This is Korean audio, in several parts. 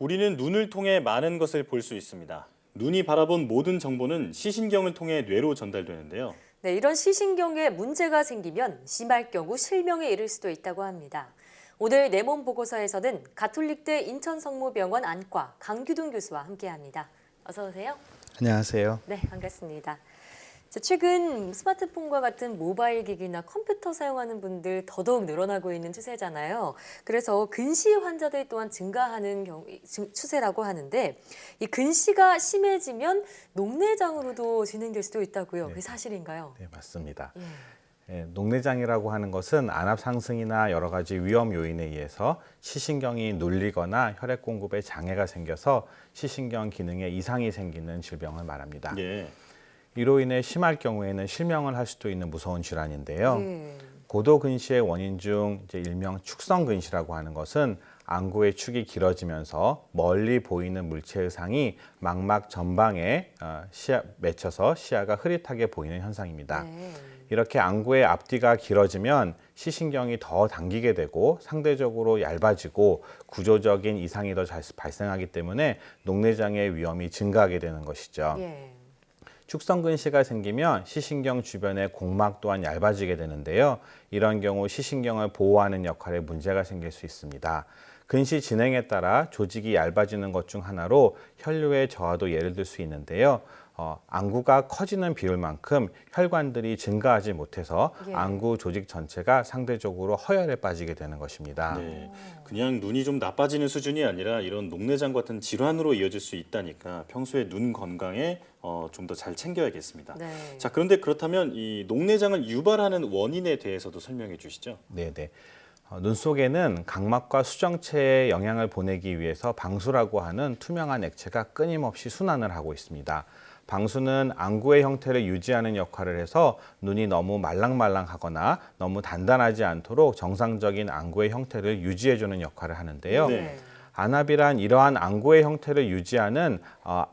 우리는 눈을 통해 많은 것을 볼 수 있습니다. 눈이 바라본 모든 정보는 시신경을 통해 뇌로 전달되는데요. 네, 이런 시신경에 문제가 생기면 심할 경우 실명에 이를 수도 있다고 합니다. 오늘 내 몸 보고서에서는 가톨릭대 인천성모병원 안과 강규동 교수와 함께합니다. 어서 오세요. 안녕하세요. 네, 반갑습니다. 최근 스마트폰과 같은 모바일 기기나 컴퓨터 사용하는 분들 더더욱 늘어나고 있는 추세잖아요. 그래서 근시 환자들 또한 증가하는 추세라고 하는데 이 근시가 심해지면 녹내장으로도 진행될 수도 있다고요. 그게 사실인가요? 네, 맞습니다. 예. 녹내장이라고 하는 것은 안압 상승이나 여러 가지 위험 요인에 의해서 시신경이 눌리거나 혈액 공급에 장애가 생겨서 시신경 기능에 이상이 생기는 질병을 말합니다. 예. 이로 인해 심할 경우에는 실명을 할 수도 있는 무서운 질환인데요. 예. 고도 근시의 원인 중 일명 축성 근시라고 하는 것은 안구의 축이 길어지면서 멀리 보이는 물체 의상이 망막 전방에 맺혀서 시야가 흐릿하게 보이는 현상입니다. 네. 이렇게 안구의 앞뒤가 길어지면 시신경이 더 당기게 되고 상대적으로 얇아지고 구조적인 이상이 더 잘 발생하기 때문에 녹내장의 위험이 증가하게 되는 것이죠. 예. 축성 근시가 생기면 시신경 주변의 공막 또한 얇아지게 되는데요. 이런 경우 시신경을 보호하는 역할에 문제가 생길 수 있습니다. 근시 진행에 따라 조직이 얇아지는 것 중 하나로 혈류의 저하도 예를 들 수 있는데요. 안구가 커지는 비율만큼 혈관들이 증가하지 못해서 예. 안구 조직 전체가 상대적으로 허열에 빠지게 되는 것입니다. 네. 그냥 눈이 좀 나빠지는 수준이 아니라 이런 녹내장 같은 질환으로 이어질 수 있다니까 평소에 눈 건강에 좀 더 잘 챙겨야겠습니다. 네. 자, 그런데 그렇다면 이 녹내장을 유발하는 원인에 대해서도 설명해 주시죠. 네네. 눈 속에는 각막과 수정체에 영향을 보내기 위해서 방수라고 하는 투명한 액체가 끊임없이 순환을 하고 있습니다. 방수는 안구의 형태를 유지하는 역할을 해서 눈이 너무 말랑말랑하거나 너무 단단하지 않도록 정상적인 안구의 형태를 유지해주는 역할을 하는데요. 네. 안압이란 이러한 안구의 형태를 유지하는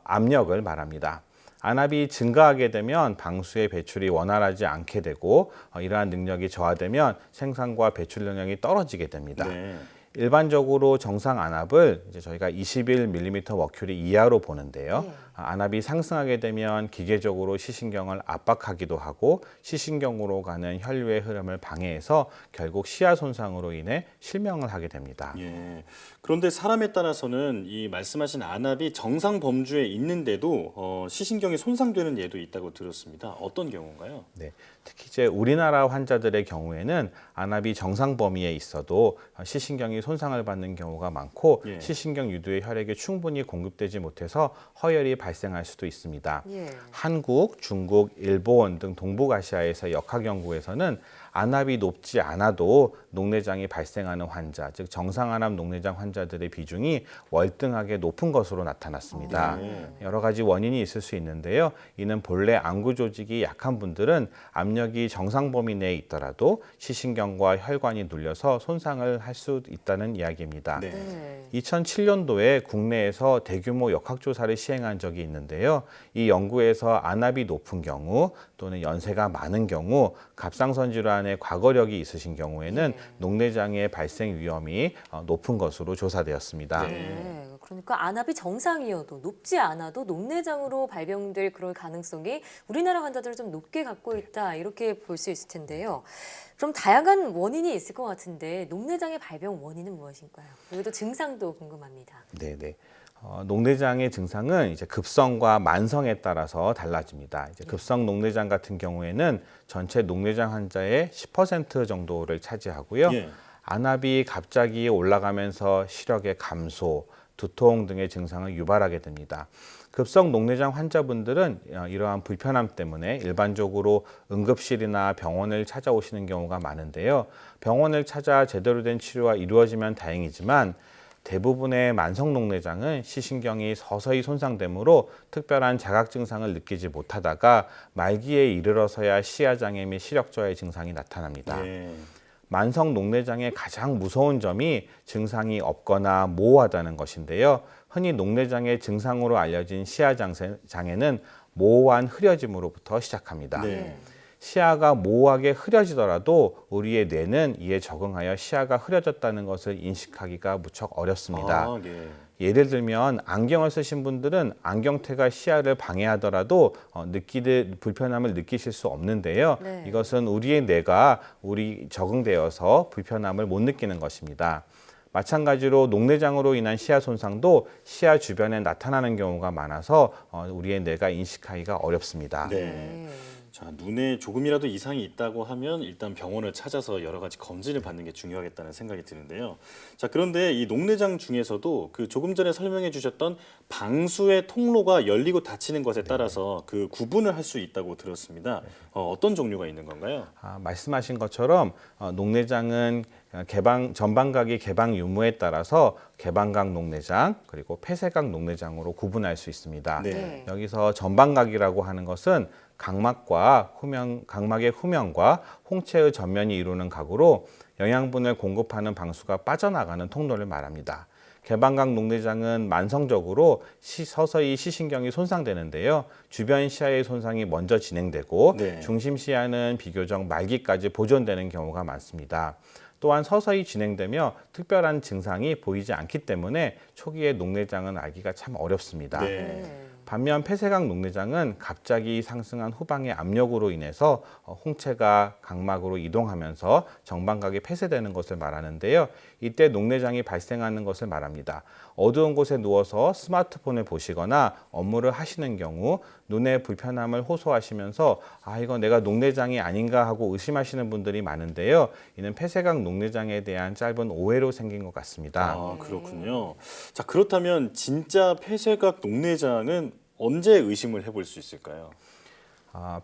압력을 말합니다. 안압이 증가하게 되면 방수의 배출이 원활하지 않게 되고 이러한 능력이 저하되면 생산과 배출 능력이 떨어지게 됩니다. 네. 일반적으로 정상 안압을 저희가 21mm 머큐리 이하로 보는데요. 예. 안압이 상승하게 되면 기계적으로 시신경을 압박하기도 하고 시신경으로 가는 혈류의 흐름을 방해해서 결국 시야 손상으로 인해 실명을 하게 됩니다. 예. 그런데 사람에 따라서는 이 말씀하신 안압이 정상 범주에 있는데도 시신경이 손상되는 예도 있다고 들었습니다. 어떤 경우인가요? 네, 특히 이제 우리나라 환자들의 경우에는 안압이 정상 범위에 있어도 시신경이 손상을 받는 경우가 많고 예. 시신경 유도의 혈액이 충분히 공급되지 못해서 허열이 발생할 수도 있습니다. 예. 한국, 중국, 일본 등 동북아시아에서 역학 연구에서는 안압이 높지 않아도 녹내장이 발생하는 환자, 즉 정상 안압 녹내장 환자들의 비중이 월등하게 높은 것으로 나타났습니다. 여러 가지 원인이 있을 수 있는데요. 이는 본래 안구 조직이 약한 분들은 압력이 정상 범위 내에 있더라도 시신경과 혈관이 눌려서 손상을 할 수 있다는 이야기입니다. 네. 네. 2007년도에 국내에서 대규모 역학조사를 시행한 적이 있는데요. 이 연구에서 안압이 높은 경우 또는 연세가 많은 경우 갑상선 질환의 과거력이 있으신 경우에는 예. 녹내장의 발생 위험이 높은 것으로 조사되었습니다. 네. 그러니까 안압이 정상이어도 높지 않아도 녹내장으로 발병될 그럴 가능성이 우리나라 환자들을 좀 높게 갖고 있다 이렇게 볼 수 있을 텐데요. 그럼 다양한 원인이 있을 것 같은데 녹내장의 발병 원인은 무엇일까요? 그리고 또 증상도 궁금합니다. 네네. 녹내장의 증상은 이제 급성과 만성에 따라서 달라집니다. 이제 급성 녹내장 같은 경우에는 전체 녹내장 환자의 10% 정도를 차지하고요. 예. 안압이 갑자기 올라가면서 시력의 감소, 두통 등의 증상을 유발하게 됩니다. 급성 녹내장 환자분들은 이러한 불편함 때문에 일반적으로 응급실이나 병원을 찾아오시는 경우가 많은데요. 병원을 찾아 제대로 된 치료가 이루어지면 다행이지만 대부분의 만성 녹내장은 시신경이 서서히 손상되므로 특별한 자각 증상을 느끼지 못하다가 말기에 이르러서야 시야장애 및 시력저하의 증상이 나타납니다. 예. 만성 녹내장의 가장 무서운 점이 증상이 없거나 모호하다는 것인데요. 흔히 녹내장의 증상으로 알려진 시야장애는 모호한 흐려짐으로부터 시작합니다. 네. 시야가 모호하게 흐려지더라도 우리의 뇌는 이에 적응하여 시야가 흐려졌다는 것을 인식하기가 무척 어렵습니다. 아, 예. 예를 들면 안경을 쓰신 분들은 안경테가 시야를 방해하더라도 불편함을 느끼실 수 없는데요. 네. 이것은 우리의 뇌가 적응되어서 불편함을 못 느끼는 것입니다. 마찬가지로 녹내장으로 인한 시야 손상도 시야 주변에 나타나는 경우가 많아서 우리의 뇌가 인식하기가 어렵습니다. 네. 자, 눈에 조금이라도 이상이 있다고 하면 일단 병원을 찾아서 여러 가지 검진을 받는 게 중요하겠다는 생각이 드는데요. 자, 그런데 이 녹내장 중에서도 그 조금 전에 설명해 주셨던 방수의 통로가 열리고 닫히는 것에 따라서 그 구분을 할 수 있다고 들었습니다. 어떤 종류가 있는 건가요? 말씀하신 것처럼 녹내장은 전방각의 개방 유무에 따라서 개방각 녹내장 그리고 폐쇄각 녹내장으로 구분할 수 있습니다. 네. 여기서 전방각이라고 하는 것은 각막의 후면과 홍채의 전면이 이루는 각으로 영양분을 공급하는 방수가 빠져나가는 통로를 말합니다. 개방각 녹내장은 만성적으로 서서히 시신경이 손상되는데요. 주변 시야의 손상이 먼저 진행되고 네. 중심 시야는 비교적 말기까지 보존되는 경우가 많습니다. 또한 서서히 진행되며 특별한 증상이 보이지 않기 때문에 초기에 녹내장은 알기가 참 어렵습니다. 네. 반면 폐쇄각 녹내장은 갑자기 상승한 후방의 압력으로 인해서 홍채가 각막으로 이동하면서 정방각이 폐쇄되는 것을 말하는데요. 이때 녹내장이 발생하는 것을 말합니다. 어두운 곳에 누워서 스마트폰을 보시거나 업무를 하시는 경우 눈의 불편함을 호소하시면서 이건 내가 녹내장이 아닌가 하고 의심하시는 분들이 많은데요. 이는 폐쇄각 녹내장에 대한 짧은 오해로 생긴 것 같습니다. 그렇군요. 자, 그렇다면 진짜 폐쇄각 녹내장은 언제 의심을 해볼 수 있을까요?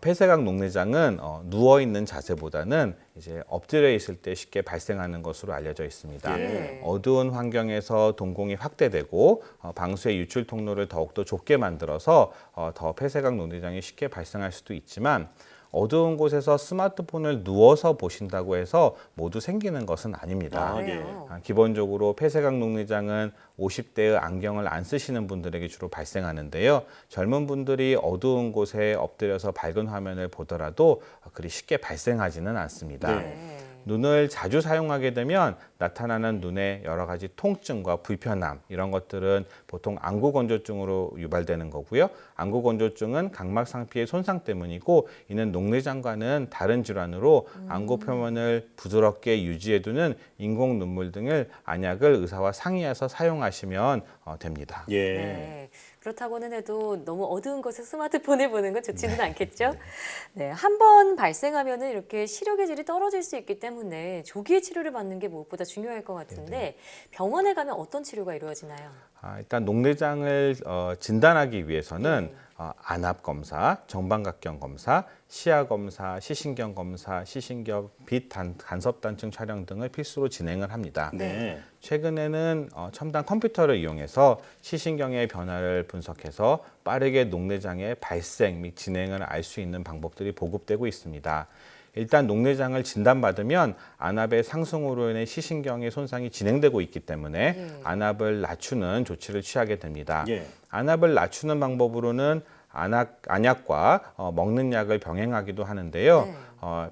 폐쇄각 녹내장은 누워 있는 자세보다는 이제 엎드려 있을 때 쉽게 발생하는 것으로 알려져 있습니다. 예. 어두운 환경에서 동공이 확대되고 방수의 유출 통로를 더욱더 좁게 만들어서 더 폐쇄각 녹내장이 쉽게 발생할 수도 있지만 어두운 곳에서 스마트폰을 누워서 보신다고 해서 모두 생기는 것은 아닙니다. 그래요? 기본적으로 폐쇄각 녹내장은 50대의 안경을 안 쓰시는 분들에게 주로 발생하는데요. 젊은 분들이 어두운 곳에 엎드려서 밝은 화면을 보더라도 그리 쉽게 발생하지는 않습니다. 네. 눈을 자주 사용하게 되면 나타나는 눈의 여러 가지 통증과 불편함 이런 것들은 보통 안구건조증으로 유발되는 거고요. 안구건조증은 각막 상피의 손상 때문이고 이는 녹내장과는 다른 질환으로 안구 표면을 부드럽게 유지해두는 인공 눈물 등을 안약을 의사와 상의해서 사용하시면 됩니다. 예. 네. 그렇다고는 해도 너무 어두운 곳에 스마트폰을 보는 건 좋지는 않겠죠? 네, 한 번 발생하면은 이렇게 시력의 질이 떨어질 수 있기 때문에 조기에 치료를 받는 게 무엇보다 중요할 것 같은데 병원에 가면 어떤 치료가 이루어지나요? 일단 녹내장을 진단하기 위해서는 안압 검사, 정방각경 검사, 시야 검사, 시신경 검사, 시신경 빛 간섭 단층 촬영 등을 필수로 진행을 합니다. 네. 최근에는 첨단 컴퓨터를 이용해서 시신경의 변화를 분석해서 빠르게 녹내장의 발생 및 진행을 알 수 있는 방법들이 보급되고 있습니다. 일단 녹내장을 진단받으면 안압의 상승으로 인해 시신경의 손상이 진행되고 있기 때문에 안압을 낮추는 조치를 취하게 됩니다. 예. 안압을 낮추는 방법으로는 안약과 먹는 약을 병행하기도 하는데요.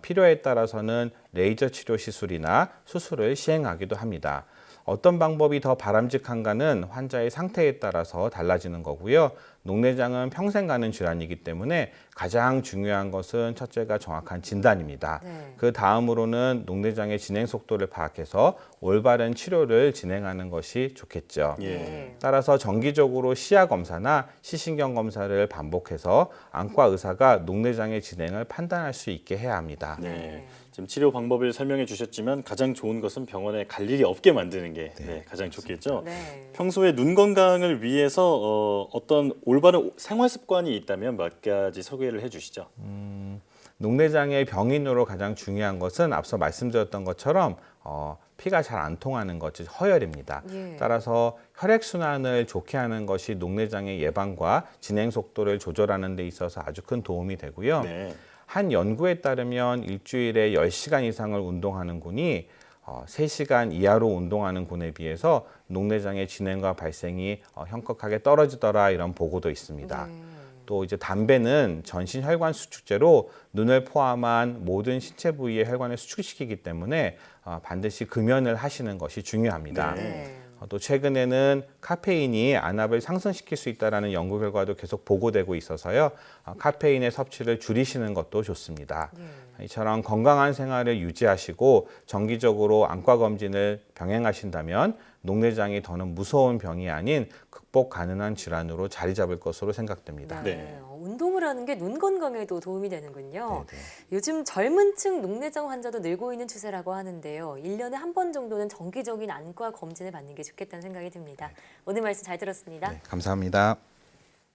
필요에 따라서는 레이저 치료 시술이나 수술을 시행하기도 합니다. 어떤 방법이 더 바람직한가는 환자의 상태에 따라서 달라지는 거고요. 녹내장은 평생 가는 질환이기 때문에 가장 중요한 것은 첫째가 정확한 진단입니다. 그 다음으로는 녹내장의 진행 속도를 파악해서 올바른 치료를 진행하는 것이 좋겠죠. 예. 따라서 정기적으로 시야 검사나 시신경 검사를 반복해서 안과 의사가 녹내장의 진행을 판단할 수 있게 해야 합니다. 네. 지금 치료 방법을 설명해 주셨지만 가장 좋은 것은 병원에 갈 일이 없게 만드는 게 가장 좋겠죠. 네. 평소에 눈 건강을 위해서 어떤 올바른 생활 습관이 있다면 몇 가지 소개를 해주시죠. 녹내장의 병인으로 가장 중요한 것은 앞서 말씀드렸던 것처럼 피가 잘 안 통하는 것, 즉 허혈입니다. 따라서 혈액순환을 좋게 하는 것이 녹내장의 예방과 진행 속도를 조절하는 데 있어서 아주 큰 도움이 되고요. 네. 한 연구에 따르면 일주일에 10시간 이상을 운동하는 군이 3시간 이하로 운동하는 군에 비해서 녹내장의 진행과 발생이 현격하게 떨어지더라 이런 보고도 있습니다. 또 이제 담배는 전신 혈관 수축제로 눈을 포함한 모든 신체 부위의 혈관을 수축시키기 때문에 반드시 금연을 하시는 것이 중요합니다. 네. 또 최근에는 카페인이 안압을 상승시킬 수 있다는 연구 결과도 계속 보고되고 있어서요. 카페인의 섭취를 줄이시는 것도 좋습니다. 이처럼 건강한 생활을 유지하시고 정기적으로 안과 검진을 병행하신다면 녹내장이 더는 무서운 병이 아닌 극복 가능한 질환으로 자리 잡을 것으로 생각됩니다. 네. 운동을 하는 게 눈 건강에도 도움이 되는군요. 네네. 요즘 젊은 층 녹내장 환자도 늘고 있는 추세라고 하는데요. 1년에 한 번 정도는 정기적인 안과 검진을 받는 게 좋겠다는 생각이 듭니다. 오늘 말씀 잘 들었습니다. 네, 감사합니다.